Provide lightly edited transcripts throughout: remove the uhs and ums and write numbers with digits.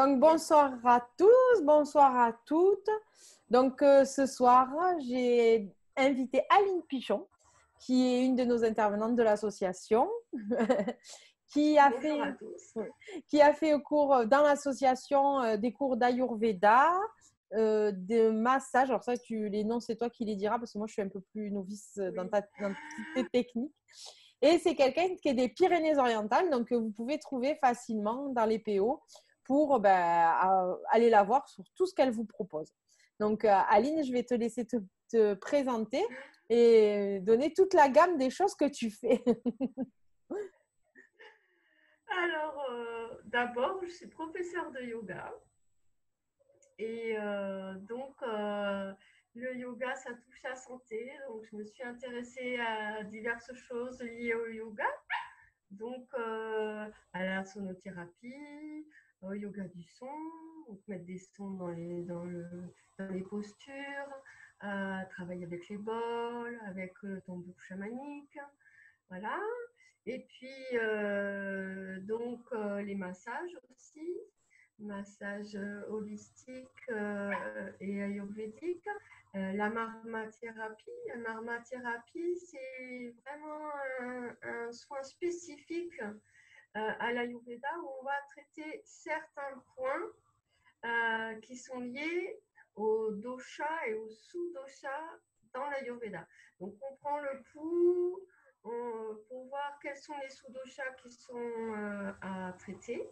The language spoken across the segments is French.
Donc, bonsoir à tous, bonsoir à toutes. Donc, ce soir, j'ai invité Aline Pichon, qui est une de nos intervenantes de l'association, qui a Bonjour à fait, tous. qui a fait dans l'association des cours d'Ayurveda, de massage. Alors ça, les noms, c'est toi qui les diras, parce que moi, je suis un peu plus novice dans tes techniques. Et c'est quelqu'un qui est des Pyrénées-Orientales, donc vous pouvez trouver facilement dans les PO pour aller la voir sur tout ce qu'elle vous propose. Donc, Aline, je vais te laisser te présenter et donner toute la gamme des choses que tu fais. Alors, d'abord, je suis professeure de yoga. Et le yoga, ça touche à la santé. Donc, je me suis intéressée à diverses choses liées au yoga. Donc, à la sonothérapie, au yoga du son, donc mettre des sons dans les postures, travailler avec les bols, avec le tambour chamanique. Voilà. Et puis, les massages aussi, massages holistiques et ayurvédiques. La marmathérapie. La marmathérapie, c'est vraiment un soin spécifique à l'ayurveda où on va traiter certains points qui sont liés au dosha et au sous-dosha dans l'ayurveda. Donc, on prend le pouls pour voir quels sont les sous-doshas qui sont à traiter.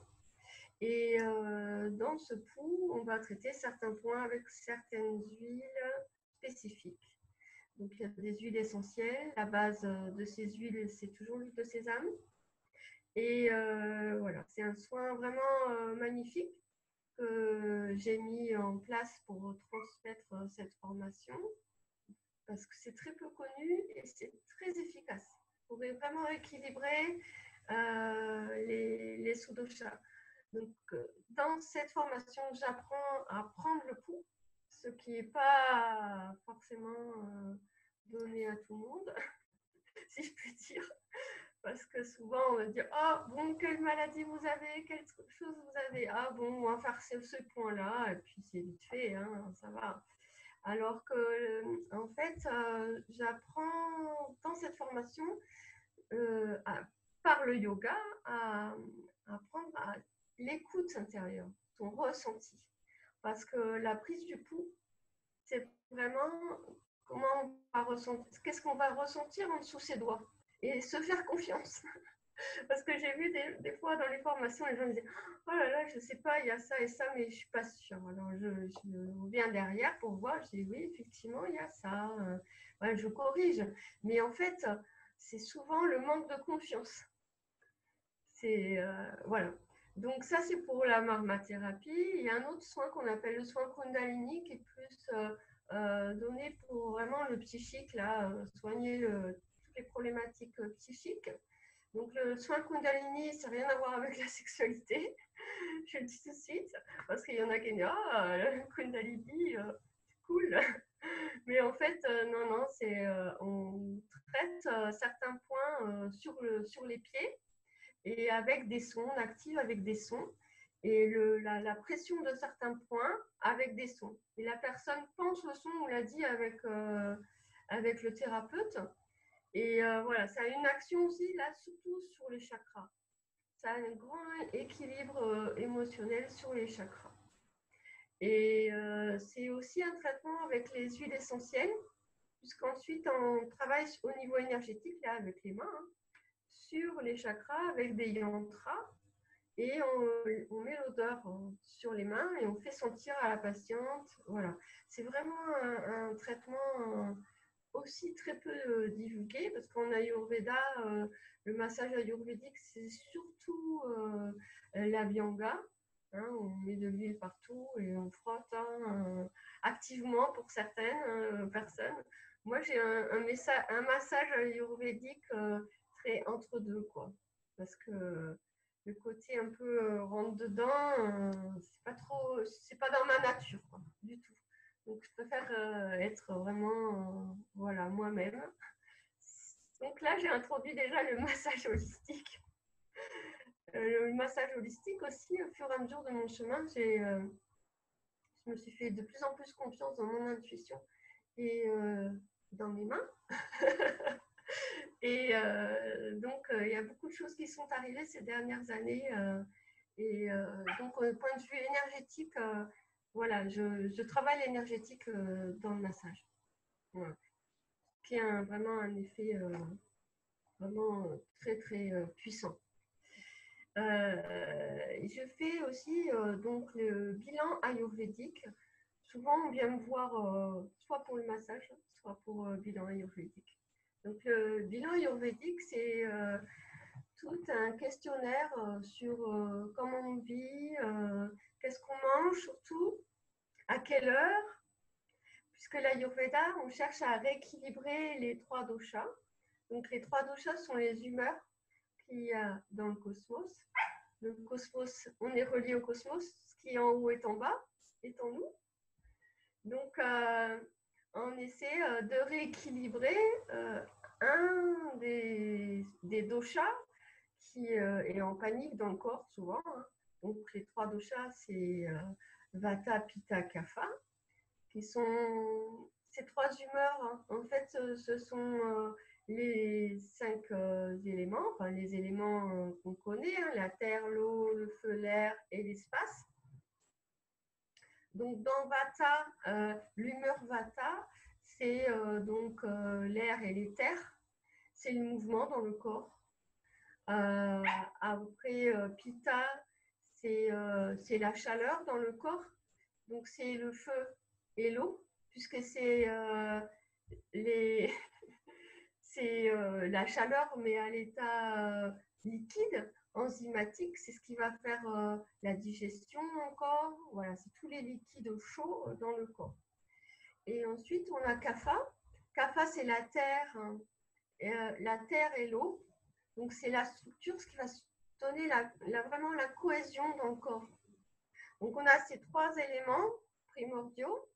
Et dans ce pouls, on va traiter certains points avec certaines huiles spécifiques. Donc, il y a des huiles essentielles. La base de ces huiles, c'est toujours l'huile de sésame. Et voilà, c'est un soin vraiment magnifique que j'ai mis en place pour transmettre cette formation parce que c'est très peu connu et c'est très efficace. Vous pouvez vraiment équilibrer les sous-doshas. Donc, dans cette formation, j'apprends à prendre le pouls, ce qui n'est pas forcément donné à tout le monde, si je puis dire. Parce que souvent, on va dire ah, bon, quelle maladie vous avez, quelle chose vous avez. Ah, bon, on va faire ce point-là, et puis c'est vite fait, hein, ça va. Alors que, en fait, j'apprends dans cette formation, par le yoga, à apprendre à l'écoute intérieure, ton ressenti. Parce que la prise du pouls, c'est vraiment comment on va ressentir, qu'est-ce qu'on va ressentir en dessous ses doigts et se faire confiance. Parce que j'ai vu des fois dans les formations, les gens me disaient oh là là, je ne sais pas, il y a ça et ça, mais je ne suis pas sûre. Alors je viens derrière pour voir, je dis oui, effectivement, il y a ça. Ouais, je corrige. Mais en fait, c'est souvent le manque de confiance. C'est voilà. Donc ça, c'est pour la marmathérapie. Il y a un autre soin qu'on appelle le soin Kundalini qui est plus donné pour vraiment le psychique, là, soigner toutes les problématiques psychiques. Donc le soin Kundalini, ça n'a rien à voir avec la sexualité, je le dis tout de suite, parce qu'il y en a qui disent ah, le Kundalini, c'est cool. Mais en fait, non, on traite certains points sur les pieds et avec des sons, on active avec des sons et la pression de certains points avec des sons. Et la personne pense au son, on l'a dit avec le thérapeute. Et voilà, ça a une action aussi, là, surtout sur les chakras. Ça a un grand équilibre émotionnel sur les chakras. Et c'est aussi un traitement avec les huiles essentielles, puisqu'ensuite on travaille au niveau énergétique, là, avec les mains, hein, sur les chakras avec des yantras. Et on met l'odeur sur les mains et on fait sentir à la patiente. Voilà, c'est vraiment un traitement aussi très peu divulgué parce qu'en Ayurveda, le massage ayurvédique, c'est surtout la Vyanga. Hein, on met de l'huile partout et on frotte activement pour certaines personnes. Moi, j'ai un massage ayurvédique très entre deux, quoi. Parce que le côté un peu rentre dedans, c'est pas dans ma nature, quoi, du tout. Donc, je préfère être vraiment voilà, moi-même. Donc là, j'ai introduit déjà le massage holistique. le massage holistique aussi, au fur et à mesure de mon chemin, je me suis fait de plus en plus confiance dans mon intuition et dans mes mains. Et donc, il y a beaucoup de choses qui sont arrivées ces dernières années. Donc, au point de vue énergétique, voilà, je travaille l'énergétique dans le massage. Voilà. Qui a vraiment un effet vraiment très, très puissant. Je fais aussi donc le bilan ayurvédique. Souvent, on vient me voir soit pour le massage, soit pour le bilan ayurvédique. Donc, le bilan ayurvédique, c'est tout un questionnaire sur comment on vit, qu'est-ce qu'on mange surtout, à quelle heure, puisque l'Ayurveda, on cherche à rééquilibrer les 3 doshas. Donc, les 3 doshas sont les humeurs qu'il y a dans le cosmos. Le cosmos, on est relié au cosmos, ce qui est en haut est en bas, est en nous. Donc, on essaie de rééquilibrer un des doshas qui est en panique dans le corps souvent. Hein. Donc, les 3 doshas, c'est Vata, Pitta, Kapha, qui sont ces 3 humeurs. Hein. En fait, ce sont les 5 éléments, enfin les éléments qu'on connaît, hein, la terre, l'eau, le feu, l'air et l'espace. Donc, dans Vata, l'humeur Vata, c'est donc l'air et les terres. C'est le mouvement dans le corps. Après, Pitta, c'est la chaleur dans le corps. Donc, c'est le feu et l'eau, puisque c'est la chaleur, mais à l'état liquide, enzymatique. C'est ce qui va faire la digestion dans le corps. Voilà, c'est tous les liquides chauds dans le corps. Et ensuite, on a Kapha. Kapha, c'est la terre, la terre et l'eau. Donc, c'est la structure, ce qui va donner vraiment la cohésion dans le corps. Donc, on a ces 3 éléments primordiaux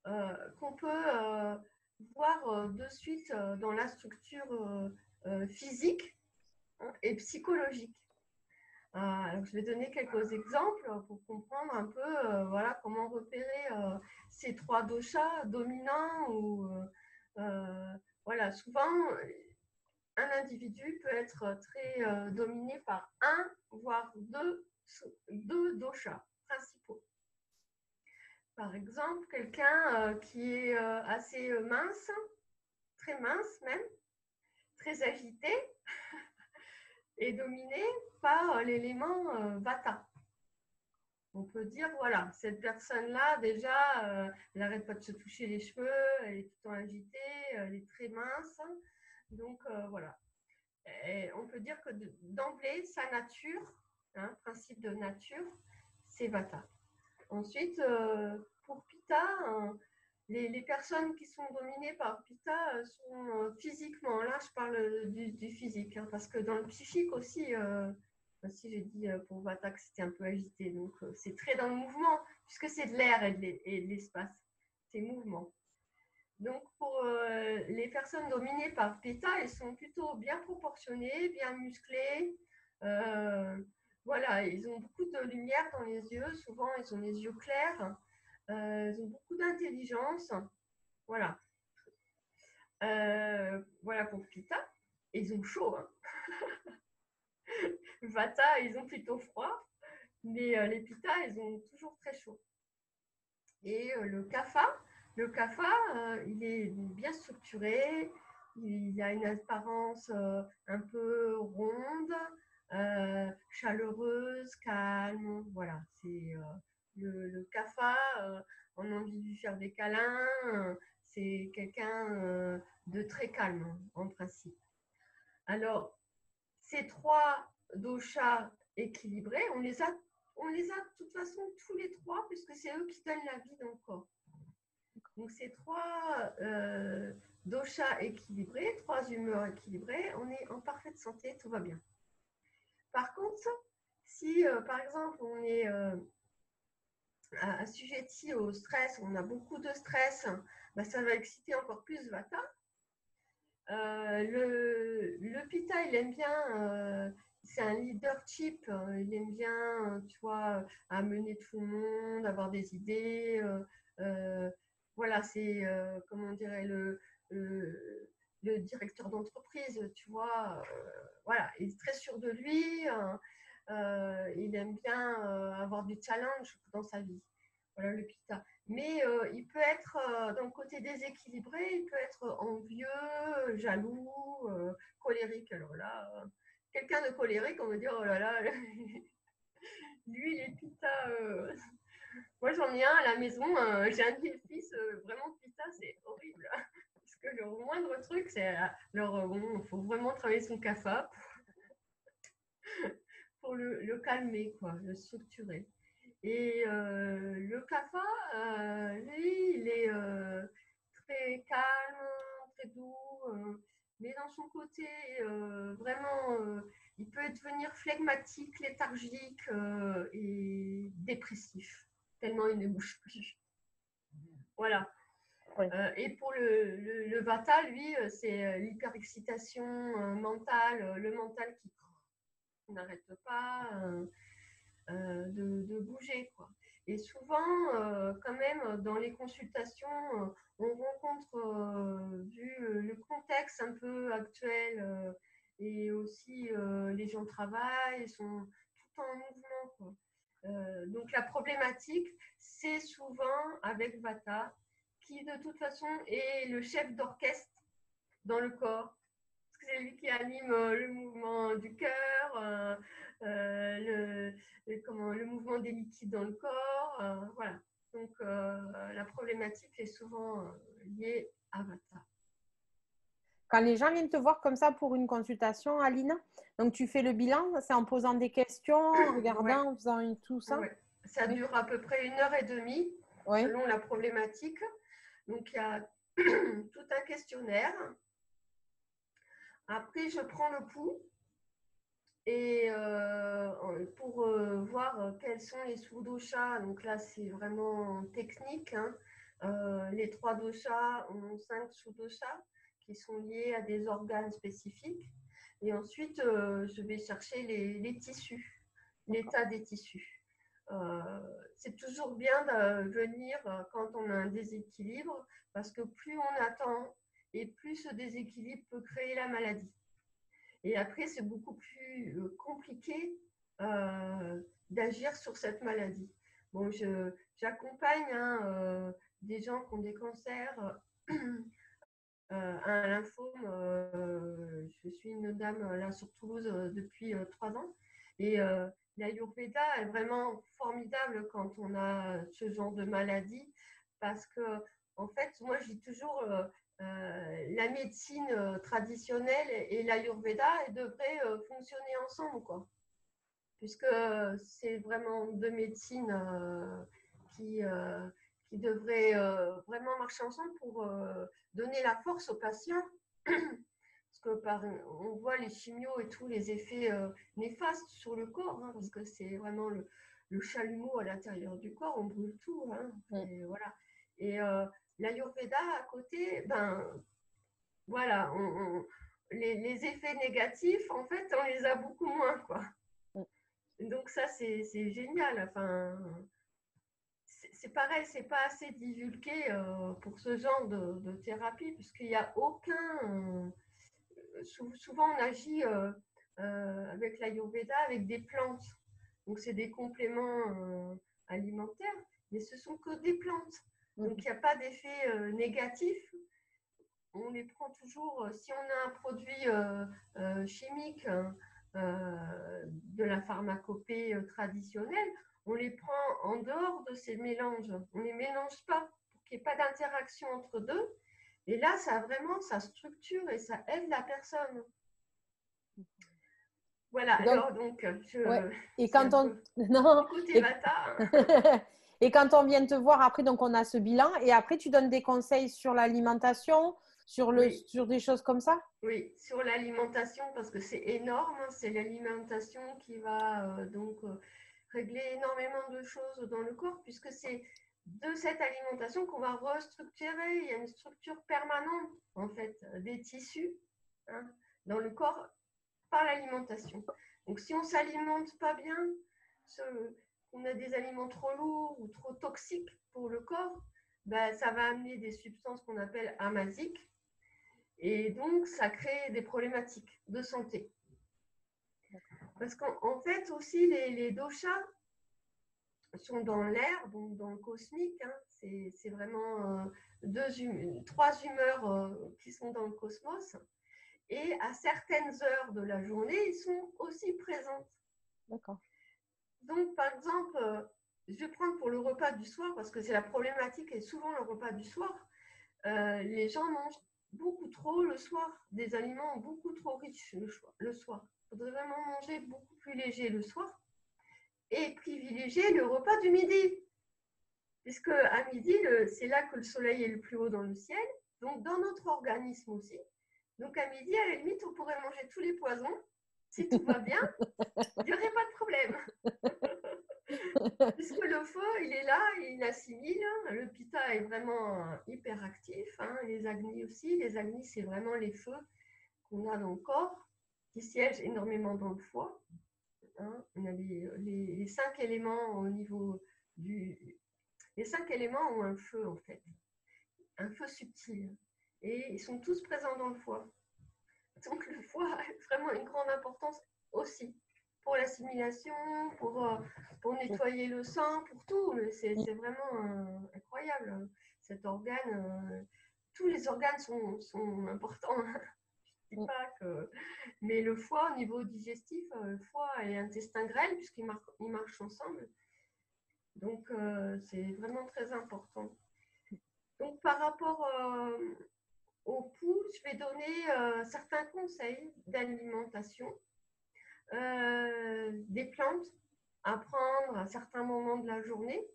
qu'on peut voir de suite dans la structure physique, hein, et psychologique. Alors, je vais donner quelques exemples pour comprendre un peu voilà, comment repérer ces 3 doshas dominants. Voilà, souvent, un individu peut être très dominé par un, voire deux doshas principaux. Par exemple, quelqu'un qui est assez mince, très mince même, très agité, est dominé par l'élément Vata. On peut dire, voilà, cette personne-là, déjà, elle n'arrête pas de se toucher les cheveux, elle est tout le temps agitée, elle est très mince. Donc, voilà. Et on peut dire que d'emblée, sa nature, hein, principe de nature, c'est Vata. Ensuite, pour Pitta, les personnes qui sont dominées par Pitta sont physiquement, là je parle du physique, hein, parce que dans le psychique aussi, si j'ai dit pour Vata que c'était un peu agité, donc c'est très dans le mouvement, puisque c'est de l'air et de l'espace, c'est mouvement. Donc pour les personnes dominées par Pitta, elles sont plutôt bien proportionnées, bien musclées, voilà, ils ont beaucoup de lumière dans les yeux, souvent ils ont les yeux clairs, ils ont beaucoup d'intelligence, voilà. Voilà pour Pitta, ils ont chaud. Hein. Vata, ils ont plutôt froid, mais les Pitta, ils ont toujours très chaud. Et le Kapha, il est bien structuré, il a une apparence un peu ronde, chaleureuse, calme. Voilà, c'est le Kapha, on a envie de lui faire des câlins, c'est quelqu'un de très calme en principe. Alors, ces 3 doshas équilibrés, on les a de toute façon tous les 3, puisque c'est eux qui donnent la vie dans le corps. Donc, ces 3 doshas équilibrés, 3 humeurs équilibrées, on est en parfaite santé, tout va bien. Par contre, si par exemple on est assujetti au stress, on a beaucoup de stress, bah, ça va exciter encore plus Vata. Le Pitta, il aime bien c'est un leadership. Il aime bien, tu vois, amener tout le monde, avoir des idées. Voilà, c'est, comment on dirait, le directeur d'entreprise, tu vois. Voilà, il est très sûr de lui. Il aime bien avoir du challenge dans sa vie. Voilà, le Pitta. Mais il peut être, dans le côté déséquilibré, il peut être envieux, jaloux, colérique. Alors là, quelqu'un de colérique, on va dire, oh là là, lui, les Pitta. Moi, j'en ai un à la maison, j'ai un de mes fils, vraiment Pitta, c'est horrible. Parce que le moindre truc, c'est. Alors, bon, il faut vraiment travailler son CAFA pour le calmer, quoi, le structurer. Et le CAFA, lui, il est très calme, très doux, mais dans son côté, vraiment, il peut devenir phlegmatique, léthargique et dépressif, tellement il ne bouge plus. Voilà. Oui. Et pour le Vata, lui, c'est l'hyperexcitation mentale, le mental qui n'arrête pas de bouger, quoi. Et souvent, quand même, dans les consultations, on rencontre, vu le contexte un peu actuel, et aussi les gens travaillent, sont tout en mouvement, quoi. Donc la problématique, c'est souvent avec Vata, qui de toute façon est le chef d'orchestre dans le corps. Parce que c'est lui qui anime le mouvement du cœur, le mouvement des liquides dans le corps. Voilà. Donc la problématique est souvent liée à Vata. Quand les gens viennent te voir comme ça pour une consultation, Aline, donc tu fais le bilan, c'est en posant des questions, en regardant, Ouais. en faisant tout ça. Ouais. Ça Oui. dure à peu près 1 heure et demie Oui. selon la problématique. Donc il y a tout un questionnaire. Après, je prends le pouls et pour voir quels sont les sous-doshas. Donc là, c'est vraiment technique, hein. Les 3 doshas ont 5 sous-doshas qui sont liés à des organes spécifiques. Et ensuite, je vais chercher les tissus, l'état des tissus. C'est toujours bien de venir quand on a un déséquilibre, parce que plus on attend et plus ce déséquilibre peut créer la maladie. Et après, c'est beaucoup plus compliqué d'agir sur cette maladie. Bon, j'accompagne des gens qui ont des cancers, un lymphome. Je suis une dame là sur Toulouse depuis 3 ans. Et l'Ayurveda est vraiment formidable quand on a ce genre de maladie, parce que, en fait, moi, je dis toujours, la médecine traditionnelle et l'Ayurveda devraient fonctionner ensemble, quoi. Puisque c'est vraiment 2 médecines qui, euh, qui devraient vraiment marcher ensemble pour donner la force aux patients. Parce que on voit les chimios et tous les effets néfastes sur le corps, hein, parce que c'est vraiment le chalumeau à l'intérieur du corps, on brûle tout, hein, et voilà. Et l'Ayurveda à côté, ben voilà, les effets négatifs, en fait, on les a beaucoup moins, quoi. Donc ça, c'est génial. Enfin, c'est pareil, c'est pas assez divulgué pour ce genre de thérapie, puisqu'il n'y a aucun. Souvent, on agit avec l'Ayurveda avec des plantes. Donc, c'est des compléments alimentaires, mais ce sont que des plantes. Donc, il n'y a pas d'effet négatif. On les prend toujours. Si on a un produit chimique, de la pharmacopée traditionnelle, on les prend en dehors de ces mélanges. On ne les mélange pas pour qu'il n'y ait pas d'interaction entre deux. Et là, ça structure et ça aide la personne. Voilà, Donc, alors donc, ouais. Et c'est un quand on. peu Non. du côté Et... Vata. Et quand on vient te voir, après, donc on a ce bilan, et après, tu donnes des conseils sur l'alimentation, Oui. sur des choses comme ça? Oui, sur l'alimentation, parce que c'est énorme, hein, c'est l'alimentation qui va régler énormément de choses dans le corps, puisque c'est de cette alimentation qu'on va restructurer. Il y a une structure permanente, en fait, des tissus, hein, dans le corps par l'alimentation. Donc, si on ne s'alimente pas bien, on a des aliments trop lourds ou trop toxiques pour le corps, ben, ça va amener des substances qu'on appelle amasiques. Et donc, ça crée des problématiques de santé. Parce qu'en fait, aussi, les doshas sont dans l'air, donc dans le cosmique. Hein. C'est vraiment trois humeurs qui sont dans le cosmos. Et à certaines heures de la journée, ils sont aussi présents. D'accord. Donc, par exemple, je vais prendre pour le repas du soir, parce que c'est la problématique, et souvent le repas du soir, les gens mangent beaucoup trop le soir, des aliments beaucoup trop riches le soir. Il faudrait vraiment manger beaucoup plus léger le soir et privilégier le repas du midi. Puisque à midi, c'est là que le soleil est le plus haut dans le ciel, donc dans notre organisme aussi. Donc à midi, à la limite, on pourrait manger tous les poisons. Si tout va bien, il n'y aurait pas de problème. Puisque le feu, il est là, il assimile. Le pitta est vraiment hyper actif. Hein. Les agnis aussi. Les agnis, c'est vraiment les feux qu'on a dans le corps, qui siègent énormément dans le foie. Hein. On a les 5 éléments au niveau du... Les 5 éléments ont un feu, en fait. Un feu subtil. Et ils sont tous présents dans le foie. Donc le foie a vraiment une grande importance aussi pour l'assimilation, pour nettoyer le sang, pour tout. C'est vraiment incroyable. Cet organe, tous les organes sont importants. Je ne dis pas que... Mais le foie, au niveau digestif, le foie et l'intestin grêle, puisqu'ils marchent ensemble. Donc, c'est vraiment très important. Donc, par rapport au pouls, je vais donner certains conseils d'alimentation. Des plantes à prendre à certains moments de la journée.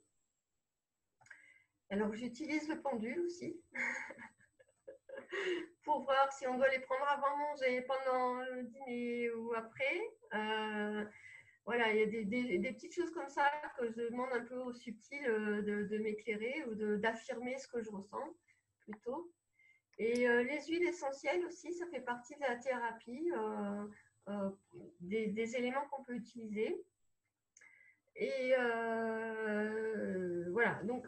Alors, j'utilise le pendule aussi pour voir si on doit les prendre avant manger, pendant le dîner ou après. Voilà, il y a des petites choses comme ça que je demande un peu au subtil de m'éclairer ou d'affirmer ce que je ressens plutôt. Et les huiles essentielles aussi, ça fait partie de la thérapie, des éléments qu'on peut utiliser. Et voilà, donc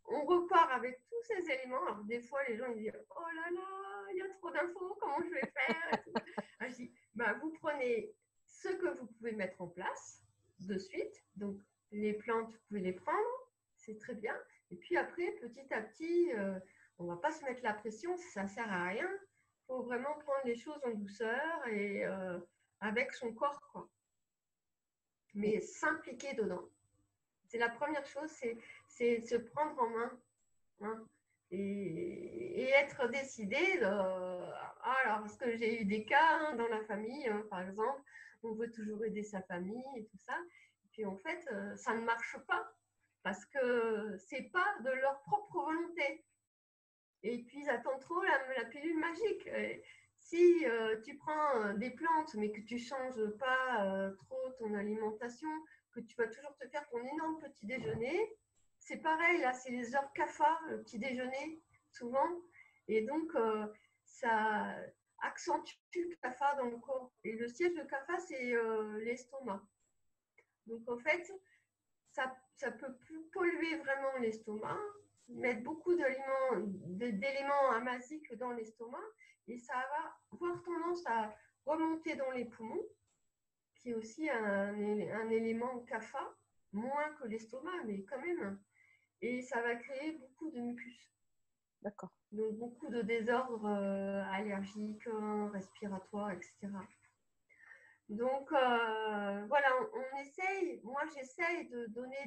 on repart avec tous ces éléments. Alors des fois, les gens ils disent « Oh là là, il y a trop d'infos, comment je vais faire ?» Alors, je dis bah, « Vous prenez ce que vous pouvez mettre en place de suite. Donc les plantes, vous pouvez les prendre, c'est très bien. Et puis après, petit à petit, on ne va pas se mettre la pression, ça ne sert à rien. Il faut vraiment prendre les choses en douceur et avec son corps, quoi. Mais s'impliquer dedans. C'est la première chose, c'est se prendre en main. Hein, et être décidé. Alors, parce que j'ai eu des cas hein, dans la famille, hein, par exemple, on veut toujours aider sa famille et tout ça. Et puis en fait, ça ne marche pas parce que c'est pas de leur propre volonté. Et puis ils attendent trop la pilule magique. Et si tu prends des plantes mais que tu changes pas trop ton alimentation, que tu vas toujours te faire ton énorme petit déjeuner, c'est pareil, là, c'est les heures CAFA, le petit déjeuner, souvent. Et donc, ça accentue le CAFA dans le corps. Et le siège de CAFA, c'est l'estomac. Donc, en fait, ça peut polluer vraiment l'estomac, mettre beaucoup d'éléments amasiques dans l'estomac, et ça va avoir tendance à remonter dans les poumons, qui est aussi un élément CAFA, moins que l'estomac, mais quand même. Et ça va créer beaucoup de mucus. D'accord. Donc, beaucoup de désordres allergiques, respiratoires, etc. Donc, voilà, on essaye, moi j'essaye de donner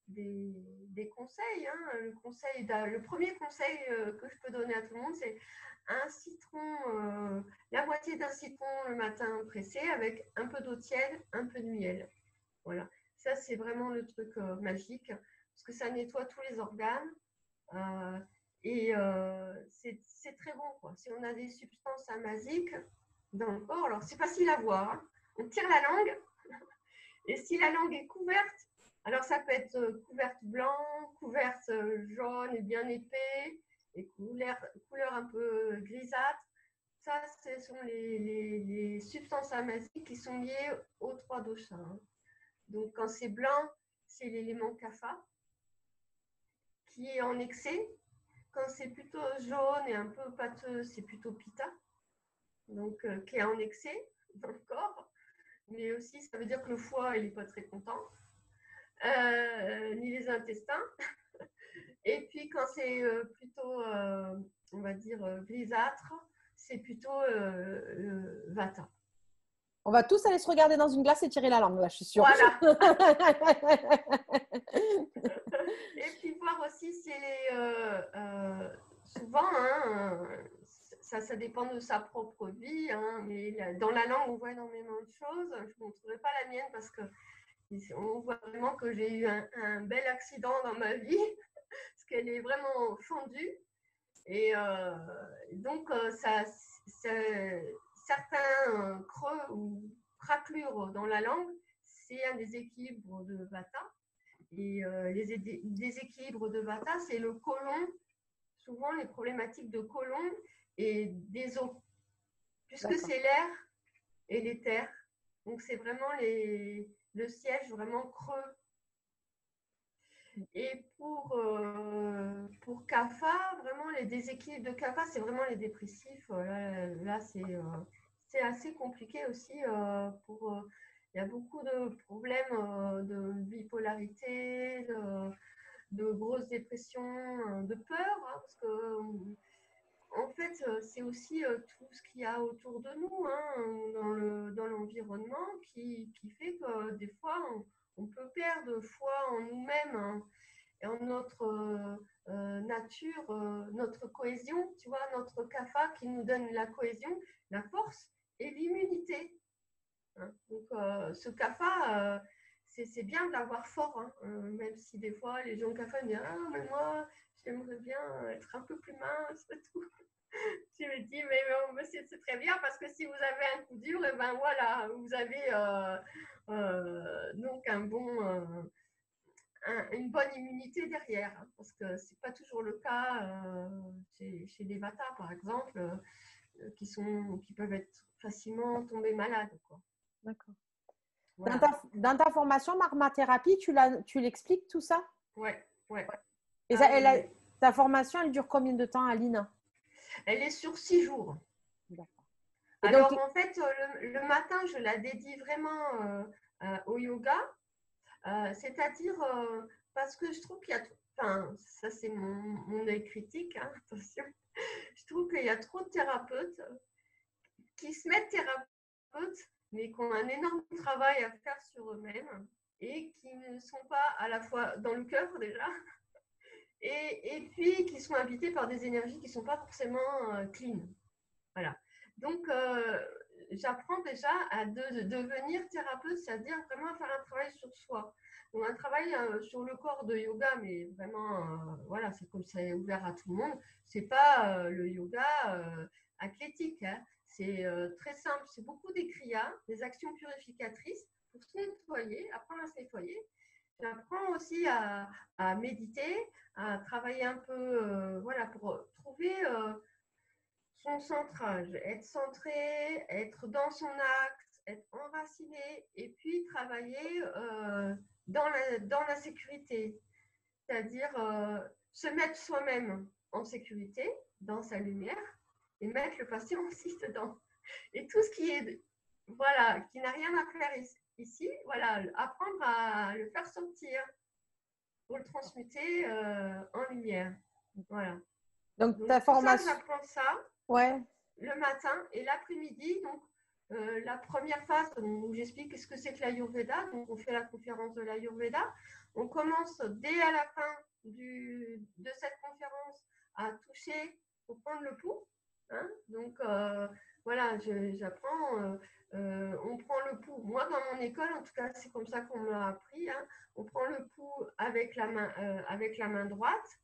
des conseils. Hein. Le premier conseil que je peux donner à tout le monde, c'est un citron, la moitié d'un citron le matin pressé avec un peu d'eau tiède, un peu de miel. Voilà, ça c'est vraiment le truc magique parce que ça nettoie tous les organes et c'est très bon, quoi. Si on a des substances amasiques dans le corps, alors c'est facile à voir. Hein. On tire la langue et si la langue est couverte, alors ça peut être couverte blanc, couverte jaune et bien épais et couleur un peu grisâtre. Ça, ce sont les substances amasiques qui sont liées aux trois doshas. Hein. Donc, quand c'est blanc, c'est l'élément kapha qui est en excès. Quand c'est plutôt jaune et un peu pâteux, c'est plutôt pitta, donc qui est en excès dans le corps. Mais aussi, ça veut dire que le foie, il n'est pas très content, ni les intestins. Et puis, quand c'est plutôt, on va dire, grisâtre, c'est plutôt vata. On va tous aller se regarder dans une glace et tirer la langue, là, je suis sûre. Voilà. Et puis, voir aussi si elle est souvent, hein, ça dépend de sa propre vie, hein, mais dans la langue, on voit énormément de choses. Je ne montrerai pas la mienne parce que on voit vraiment que j'ai eu un bel accident dans ma vie, parce qu'elle est vraiment fendue. Et donc, certains creux ou craquelures dans la langue, c'est un déséquilibre de vata. Et les déséquilibres de vata, c'est le côlon, souvent les problématiques de côlon et des os, puisque c'est l'air et l'éther. Donc, c'est vraiment le siège vraiment creux. Et pour kapha, vraiment les déséquilibres de kapha, c'est vraiment les dépressifs. Là c'est assez compliqué aussi. Il y a beaucoup de problèmes de bipolarité, de grosses dépressions, de peur, hein, parce que en fait, c'est aussi tout ce qu'il y a autour de nous, hein, dans l'environnement, qui fait que des fois, on peut perdre foi en nous-mêmes, hein, et en notre nature, notre cohésion, tu vois, notre kapha qui nous donne la cohésion, la force et l'immunité. Hein. Donc, ce kapha, c'est bien de l'avoir fort, hein, même si des fois, les gens kapha disent « Ah, mais moi, j'aimerais bien être un peu plus mince et tout. » Je me dis, mais c'est très bien parce que si vous avez un coup dur, et ben voilà, vous avez donc une bonne immunité derrière. Hein, parce que ce n'est pas toujours le cas chez les Vata, par exemple, qui peuvent être facilement tombés malades. D'accord. Voilà. Dans ta formation marmathérapie, tu l'expliques tout ça? Ouais. Et ta formation, elle dure combien de temps, Aline? Elle est sur 6 jours. D'accord. Alors, donc, en fait, le matin, je la dédie vraiment au yoga. C'est-à-dire parce que je trouve qu'il y a, enfin, ça c'est mon œil critique, hein, attention, je trouve qu'il y a trop de thérapeutes qui se mettent thérapeutes, mais qui ont un énorme travail à faire sur eux-mêmes et qui ne sont pas à la fois dans le cœur déjà, et puis qui sont habités par des énergies qui ne sont pas forcément clean. Voilà. Donc, j'apprends déjà à devenir thérapeute, c'est-à-dire vraiment à faire un travail sur soi. Donc, un travail sur le corps de yoga, mais vraiment, voilà, c'est comme c'est ouvert à tout le monde. C'est pas le yoga athlétique, hein. C'est très simple. C'est beaucoup des kriyas, des actions purificatrices pour se nettoyer, apprendre à se nettoyer. J'apprends aussi à méditer, à travailler un peu, voilà, pour trouver son centrage, être centré, être dans son axe, être enraciné et puis travailler dans la sécurité, c'est-à-dire se mettre soi-même en sécurité, dans sa lumière et mettre le patient aussi dedans. Et tout ce qui est, voilà, qui n'a rien à faire ici, voilà, apprendre à le faire sortir pour le transmuter en lumière. Voilà. Donc ta formation, ça, j'apprends ça. Ouais. Le matin et l'après-midi. Donc, la première phase où j'explique ce que c'est que l'Ayurveda. Donc, on fait la conférence de l'Ayurveda. On commence dès à la fin de cette conférence à toucher pour prendre le pouls. Hein. Donc, voilà, j'apprends. On prend le pouls. Moi, dans mon école, en tout cas, c'est comme ça qu'on me l'a appris. Hein. On prend le pouls avec la main droite.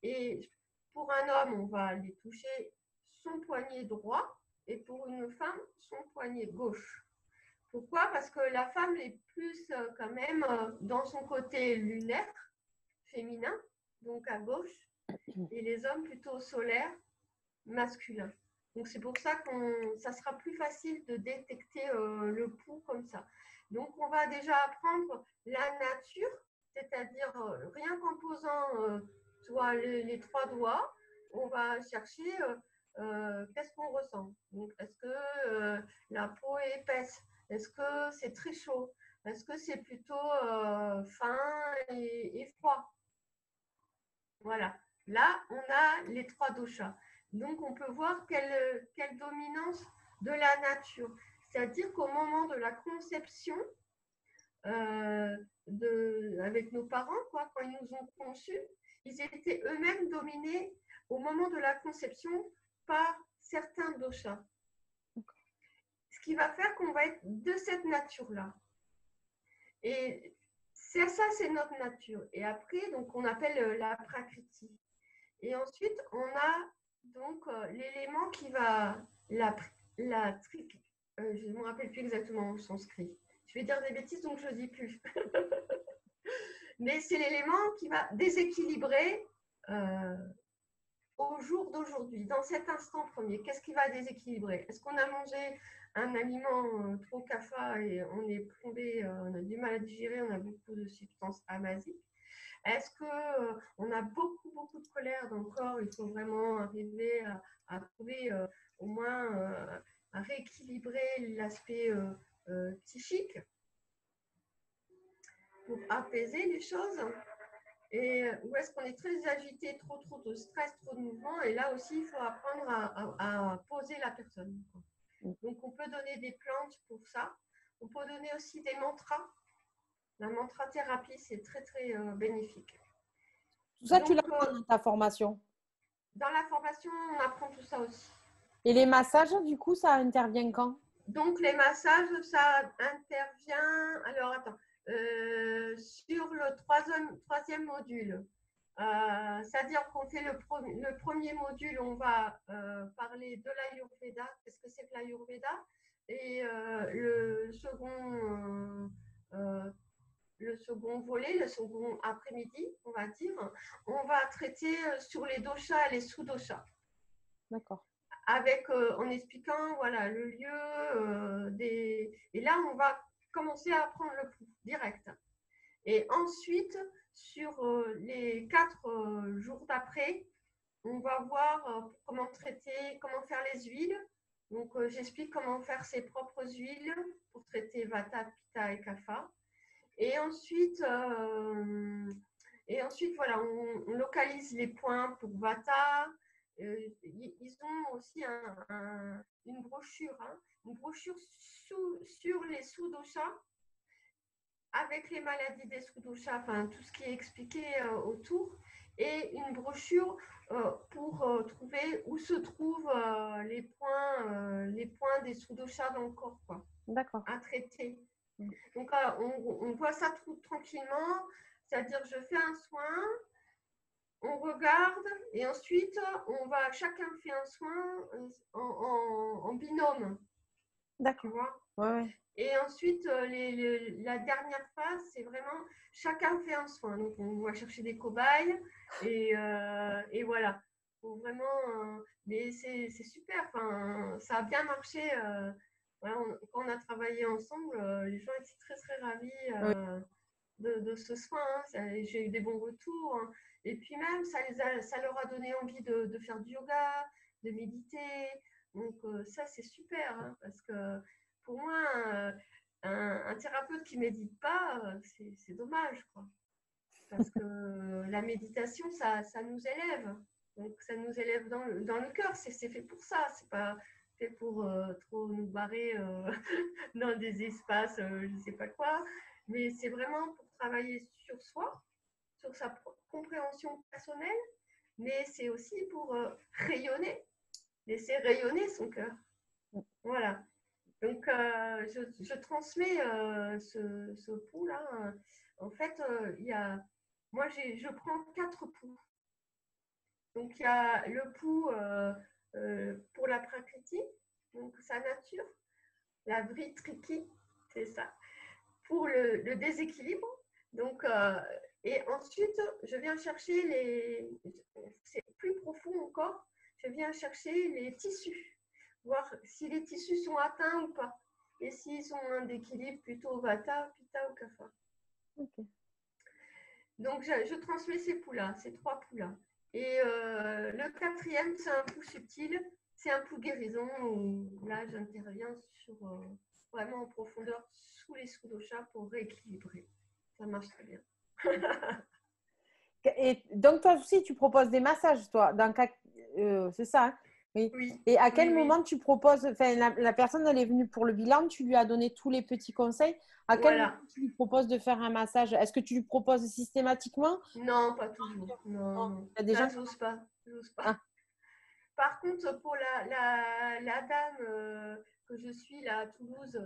Et pour un homme, on va aller toucher son poignet droit et pour une femme, son poignet gauche. Pourquoi? Parce que la femme est plus quand même dans son côté lunaire, féminin, donc à gauche, et les hommes plutôt solaires, masculins. Donc, c'est pour ça ça sera plus facile de détecter le pouls comme ça. Donc, on va déjà apprendre la nature, c'est-à-dire rien qu'en posant les trois doigts, on va chercher qu'est-ce qu'on ressent. Donc, est-ce que la peau est épaisse? Est-ce que c'est très chaud? Est-ce que c'est plutôt fin et froid? Voilà. Là, on a les trois doshas. Donc, on peut voir quelle dominance de la nature. C'est-à-dire qu'au moment de la conception, avec nos parents, quoi, quand ils nous ont conçus, ils étaient eux-mêmes dominés au moment de la conception par certains doshas. Ce qui va faire qu'on va être de cette nature-là. Et ça, c'est notre nature. Et après, donc, on appelle la prakriti. Et ensuite, on a donc l'élément qui va je ne me rappelle plus exactement en sanskrit. Je vais dire des bêtises, donc je ne dis plus. Mais c'est l'élément qui va déséquilibrer au jour d'aujourd'hui, dans cet instant premier. Qu'est-ce qui va déséquilibrer? Est-ce qu'on a mangé un aliment trop cafard et on est plombé, on a du mal à digérer, on a beaucoup de substances amasiques? Est-ce qu'on a beaucoup, beaucoup de colère dans le corps? Il faut vraiment arriver à trouver au moins à rééquilibrer l'aspect psychique pour apaiser les choses. Et où est-ce qu'on est très agité, trop de stress, trop de mouvement? Et là aussi, il faut apprendre à poser la personne. Donc, on peut donner des plantes pour ça. On peut donner aussi des mantras. La mantra-thérapie, c'est très, très bénéfique. Tout ça, tu l'apprends dans ta formation? Dans la formation, on apprend tout ça aussi. Et les massages, du coup, ça intervient quand? Donc, les massages, ça intervient… Alors, attends. Sur le troisième module. C'est-à-dire qu'on fait le premier module, on va parler de l'Ayurveda. Qu'est-ce que c'est que l'Ayurveda? Et le second volet, le second après-midi, on va dire, on va traiter sur les doshas et les sous-doshas. D'accord. Avec, en expliquant voilà, le lieu Et là, on va commencer à prendre le pouls direct. Et ensuite, sur les 4 jours d'après, on va voir comment traiter, comment faire les huiles. Donc, j'explique comment faire ses propres huiles pour traiter Vata, Pitta et Kapha. Et ensuite, voilà, on localise les points pour Vata. Ils ont aussi une brochure, sur les sous-doshas, avec les maladies des sous-doshas, enfin tout ce qui est expliqué autour, et une brochure pour trouver où se trouvent les points des sous-doshas dans le corps, quoi. D'accord. À traiter. Donc, on voit ça tranquillement, c'est-à-dire je fais un soin, on regarde et ensuite chacun fait un soin en binôme. D'accord. Tu vois? Ouais. Et ensuite, la dernière phase, c'est vraiment chacun fait un soin. Donc, on va chercher des cobayes et voilà. Faut vraiment, mais c'est super. Enfin, ça a bien marché. Voilà, quand on a travaillé ensemble, les gens étaient très très ravis de ce soin. J'ai eu des bons retours. Hein. Et puis même, ça leur a donné envie de faire du yoga, de méditer. Donc ça, c'est super. Hein, parce que pour moi, un thérapeute qui ne médite pas, c'est dommage. Quoi. Parce que la méditation, ça nous élève. Donc ça nous élève dans le cœur. C'est fait pour ça. C'est pas fait pour trop nous barrer dans des espaces, je ne sais pas quoi. Mais c'est vraiment pour travailler sur soi, sur sa compréhension personnelle, mais c'est aussi pour rayonner, laisser rayonner son cœur. Voilà. Donc, je transmets ce pouls-là. En fait, je prends 4 pouls. Donc, il y a le pouls pour la prakriti, donc sa nature, la vritriki, c'est ça, pour le déséquilibre. Donc, et ensuite, je viens chercher c'est plus profond encore, je viens chercher les tissus. voir si les tissus sont atteints ou pas. Et s'ils sont en d'équilibre, plutôt Vata, Pitta ou Kapha. Ok. Donc, je transmets ces pouls-là, ces 3 pouls-là. Et le 4e, c'est un pouls subtil, c'est un pouls guérison où là, j'interviens sur vraiment en profondeur sous les sous-doshas pour rééquilibrer. Ça marche très bien. Et donc, toi aussi, tu proposes des massages, toi, c'est ça, hein? Oui. Oui, Et à oui, quel oui. moment tu proposes, enfin, la personne, elle est venue pour le bilan, tu lui as donné tous les petits conseils. À quel moment Voilà. tu lui proposes de faire un massage? Est-ce que tu lui proposes systématiquement? Non, pas toujours. Non, Non. non. Il y a des Ça, gens. j'ose pas. J'ose pas. Ah, Par contre, pour la dame que je suis là à Toulouse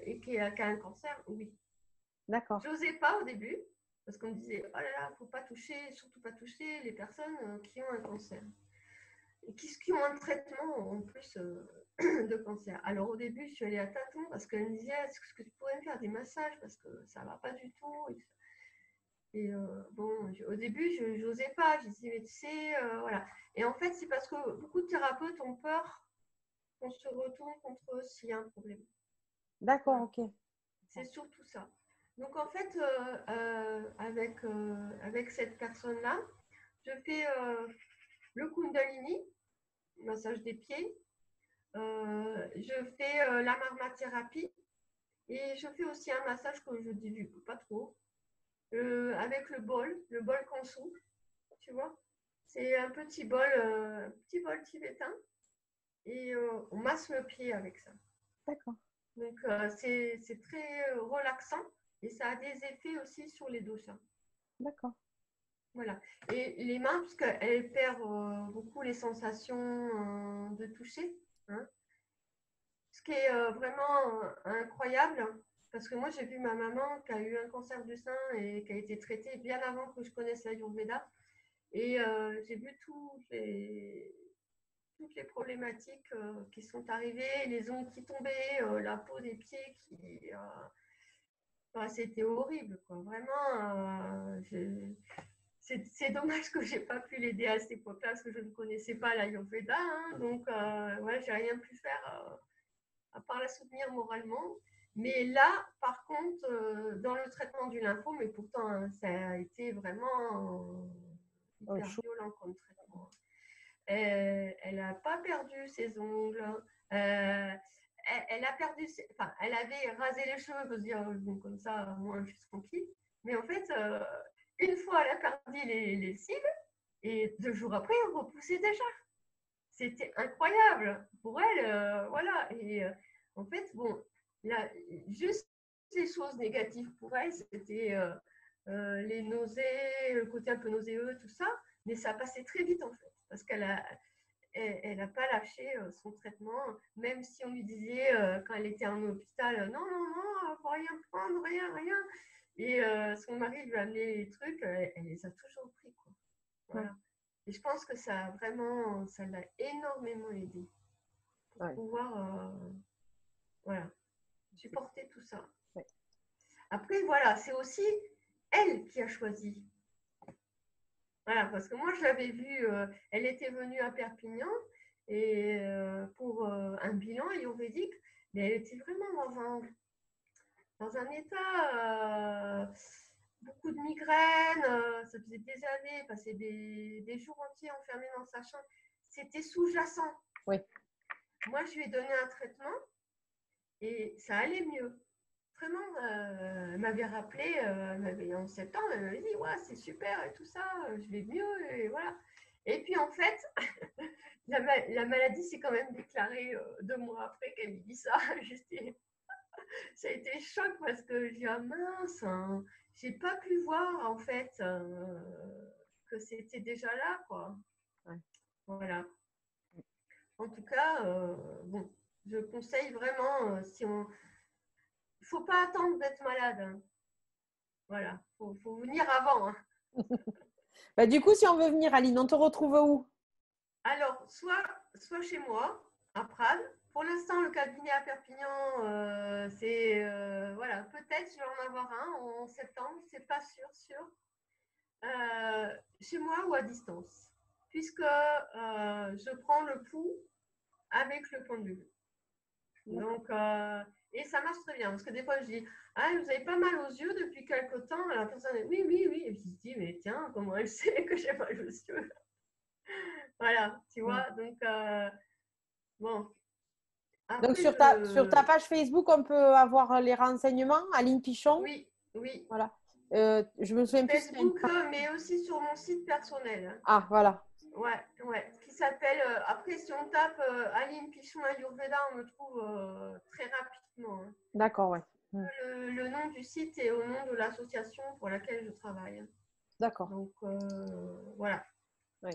et qui a un cancer, oui. d'accord. J'osais pas au début parce qu'on me disait oh là là, faut pas toucher, surtout pas toucher les personnes qui ont un cancer et qui ont un traitement en plus de cancer. Alors au début, je suis allée à tâtons parce qu'elle me disait est-ce que tu pourrais me faire des massages parce que ça va pas du tout. Et bon, au début, je n'osais pas. Je disais mais tu sais, voilà. Et en fait, c'est parce que beaucoup de thérapeutes ont peur qu'on se retourne contre eux s'il y a un problème. D'accord, Voilà. ok. C'est surtout ça. Donc en fait, avec cette personne-là, je fais le Kundalini, massage des pieds, je fais la marmathérapie et je fais aussi un massage que je divulgue pas trop, avec le bol Kansu, tu vois. C'est un petit bol tibétain et on masse le pied avec ça. D'accord. Donc, c'est très relaxant et ça a des effets aussi sur les doshas. D'accord. Voilà. Et les mains, parce qu'elles perdent beaucoup les sensations de toucher. Hein. Ce qui est vraiment incroyable, parce que moi, j'ai vu ma maman qui a eu un cancer du sein et qui a été traitée bien avant que je connaisse l'Ayurveda. Et j'ai vu toutes les problématiques qui sont arrivées, les ongles qui tombaient, la peau des pieds qui. Enfin, c'était horrible, quoi. Vraiment, c'est dommage que j'ai pas pu l'aider à cette époque-là parce que je ne connaissais pas l'Ayurveda. Hein, donc, ouais, j'ai rien pu faire à part la soutenir moralement. Mais là, par contre, dans le traitement du lymphome, mais pourtant, hein, ça a été vraiment Ouais, hyper chaud. violent comme traitement. Elle n'a pas perdu ses ongles. Euh, elle a perdu, enfin, elle avait rasé les cheveux pour se dire, bon, comme ça, moi, je suis tranquille. Mais en fait, une fois, elle a perdu les cils et 2 jours après, elle repoussait déjà. C'était incroyable pour elle, voilà. Et en fait, bon, là, juste les choses négatives pour elle, c'était les nausées, le côté un peu nauséeux, tout ça. Mais ça passait très vite en fait, parce qu'elle a, elle n'a pas lâché son traitement, même si on lui disait quand elle était en hôpital, non, non, non, faut rien prendre, rien, rien. Et son mari lui a amené les trucs, elle les a toujours pris, quoi. Ouais. Voilà. Et je pense que ça l'a énormément aidé pour Ouais. pouvoir, voilà, supporter tout ça. Ouais. Après, voilà, c'est aussi elle qui a choisi. Voilà, parce que moi, je l'avais vue, elle était venue à Perpignan et pour un bilan ayurvédique, mais elle était vraiment dans un état, beaucoup de migraines, ça faisait des années, elle passait des jours entiers enfermée dans sa chambre. C'était sous-jacent. Oui. Moi, je lui ai donné un traitement et ça allait mieux. Vraiment, elle m'avait rappelé, en septembre, elle m'avait dit ouais, c'est super et tout ça, je vais mieux et voilà. Et puis en fait, la maladie s'est quand même déclarée 2 mois après qu'elle me dit ça. Ça a été choc parce que j'ai dit ah mince, hein, j'ai pas pu voir en fait que c'était déjà là quoi. Ouais. Voilà. En tout cas, bon, je conseille vraiment si on. Il ne faut pas attendre d'être malade. Hein. Voilà, faut venir avant. Hein. Bah, du coup, si on veut venir, Aline, on te retrouve où? Alors, soit chez moi, à Prades. Pour l'instant, le cabinet à Perpignan, c'est voilà, peut-être je vais en avoir un en septembre, c'est pas sûr. Chez moi ou à distance, puisque je prends le pouls avec le pendule. Donc, et ça marche très bien parce que des fois je dis ah, vous avez pas mal aux yeux depuis quelque temps. Et la personne dit oui, oui, oui. Et puis je dis mais tiens, comment elle sait que j'ai mal aux yeux? Voilà, tu vois. Donc, bon. Donc, Après, sur ta page Facebook, on peut avoir les renseignements. Aline Pichon. oui, oui. Voilà. Je me souviens plus. Facebook, mais aussi sur mon site personnel. Ah, voilà. Ouais, ouais. Qui s'appelle. Après, si on tape Aline Pichon Ayurveda, on me trouve très rapidement. Hein. D'accord, ouais. Le nom du site est au nom de l'association pour laquelle je travaille. D'accord. Donc, voilà. Ouais.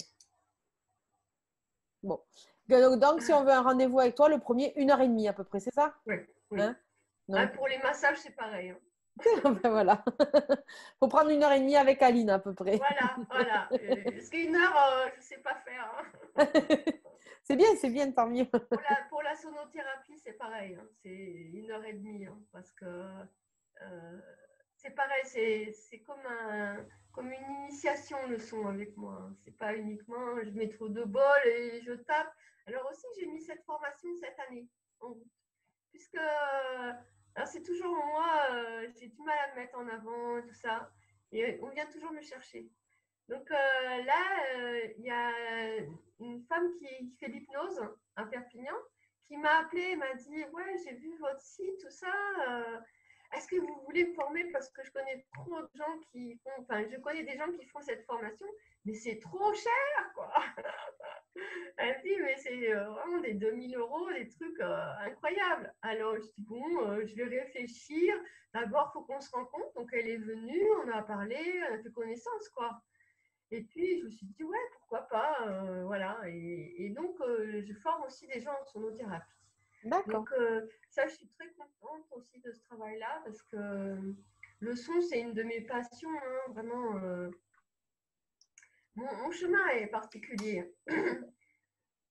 Bon. Donc, si on veut un rendez-vous avec toi, le premier, 1h30 à peu près, c'est ça? Oui, oui. Hein? Donc, Pour les massages, c'est pareil. Hein. ben voilà. Faut prendre 1h30 avec Aline à peu près. Voilà, voilà. Parce qu'une heure, je ne sais pas faire. Hein. C'est bien, tant mieux. Pour la sonothérapie, c'est pareil. Hein. C'est 1h30. Hein, parce que c'est pareil, c'est comme une initiation le son avec moi. Hein. C'est pas uniquement je mets trop de bol et je tape. Alors aussi, j'ai mis cette formation cette année en route. Puisque alors c'est toujours moi, j'ai du mal à me mettre en avant, tout ça. Et on vient toujours me chercher. Donc là, il y a une femme qui fait l'hypnose à Perpignan qui m'a appelée et m'a dit ouais, j'ai vu votre site, tout ça. Est-ce que vous voulez me former parce que je connais trop de gens qui font, enfin, je connais des gens qui font cette formation, mais c'est trop cher, quoi. Elle me dit, mais c'est vraiment des 2000 euros, des trucs incroyables. Alors, je dis, bon, je vais réfléchir. D'abord, il faut qu'on se rencontre. Donc, elle est venue, on a parlé, on a fait connaissance, quoi. Et puis, je me suis dit, ouais, pourquoi pas, voilà. Et donc, je forme aussi des gens en sonothérapie. D'accord. Donc, ça, je suis très contente aussi de ce travail-là parce que le son, c'est une de mes passions, hein, vraiment. Mon chemin est particulier.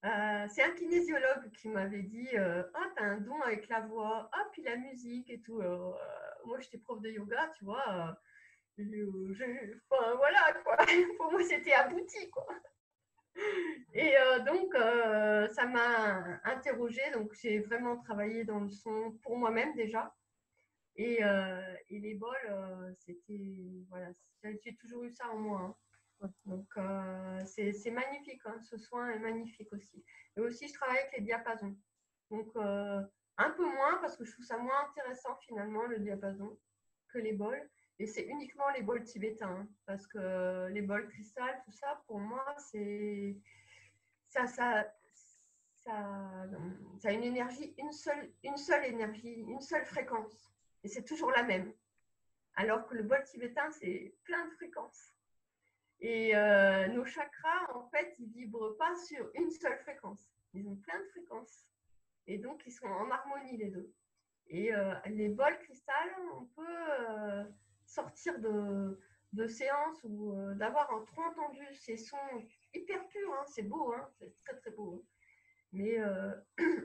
C'est un kinésiologue qui m'avait dit ah, t'as un don avec la voix, ah, puis la musique et tout. Moi, j'étais prof de yoga, tu vois. Enfin, voilà, quoi. Pour moi, c'était abouti, quoi. Et donc, ça m'a interrogée. Donc, j'ai vraiment travaillé dans le son pour moi-même déjà. Et les bols, c'était. Voilà, j'ai toujours eu ça en moi. Hein. Donc, c'est magnifique. Hein. Ce soin est magnifique aussi. Et aussi, je travaille avec les diapasons. Donc, un peu moins parce que je trouve ça moins intéressant finalement, le diapason, que les bols. Et c'est uniquement les bols tibétains. Hein, parce que les bols cristal, tout ça, pour moi, c'est. Ça a une énergie, une seule énergie, une seule fréquence. Et c'est toujours la même. Alors que le bol tibétain, c'est plein de fréquences. Et nos chakras, en fait, ils ne vibrent pas sur une seule fréquence. Ils ont plein de fréquences. Et donc, ils sont en harmonie, les deux. Et les bols cristal, on peut sortir de séances ou d'avoir trop entendu ces sons hyper purs. Hein, c'est beau, hein, c'est très, très beau. Hein. Mais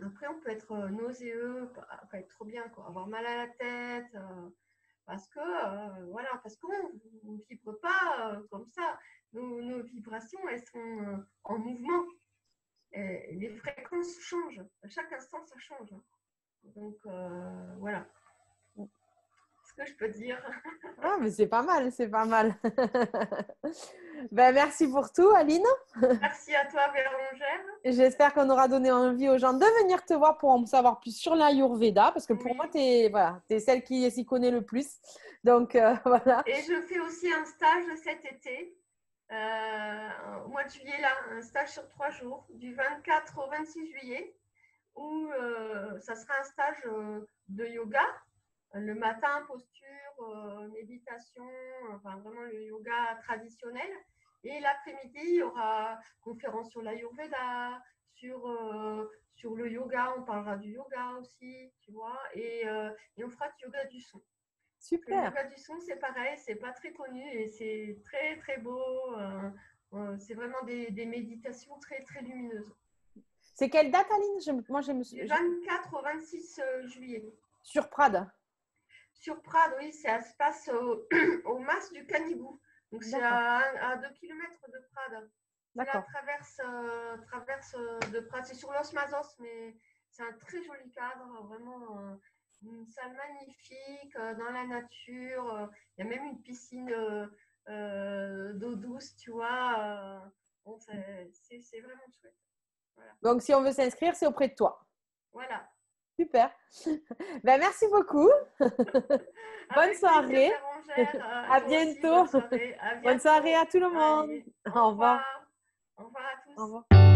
après, on peut être nauséeux, pas être trop bien, quoi, avoir mal à la tête. Parce que voilà, parce qu'on ne vibre pas comme ça. Nos vibrations, elles sont en mouvement. Et les fréquences changent. À chaque instant, ça change. Donc voilà. Ce que je peux dire. Ah, mais c'est pas mal, c'est pas mal. Ben, merci pour tout, Aline. Merci à toi, Bérangère. J'espère qu'on aura donné envie aux gens de venir te voir pour en savoir plus sur l'Ayurveda, parce que pour moi, tu es, voilà, celle qui s'y connaît le plus. Donc, voilà. Et je fais aussi un stage cet été, au mois de juillet, là, un stage sur 3 jours, du 24 au 26 juillet, où ça sera un stage de yoga. Le matin, posture, méditation, enfin vraiment le yoga traditionnel. Et l'après-midi, il y aura conférence sur l'Ayurveda, sur le yoga, on parlera du yoga aussi, tu vois, et on fera du yoga du son. Super. Le yoga du son, c'est pareil, c'est pas très connu et c'est très très beau. C'est vraiment des méditations très très lumineuses. C'est quelle date, Aline? Moi, Du 24 au 26 juillet. Sur Prades. Sur Prades, oui, ça se passe au Mas du Canigou. Donc, c'est à 2 km de Prades. C'est la D'accord. traverse de Prades. C'est sur Los Mazos, mais c'est un très joli cadre, vraiment une salle magnifique dans la nature. Il y a même une piscine d'eau douce, tu vois. Bon, c'est vraiment chouette. Voilà. Donc, si on veut s'inscrire, c'est auprès de toi. Voilà. Super. Ben, merci beaucoup. Bonne Avec soirée. plaisir, Bérangère. À Toi aussi, bientôt. bonne soirée. À Bonne soirée bientôt. à tout le monde. Allez, Au au revoir. revoir. Au revoir à Au tous. revoir.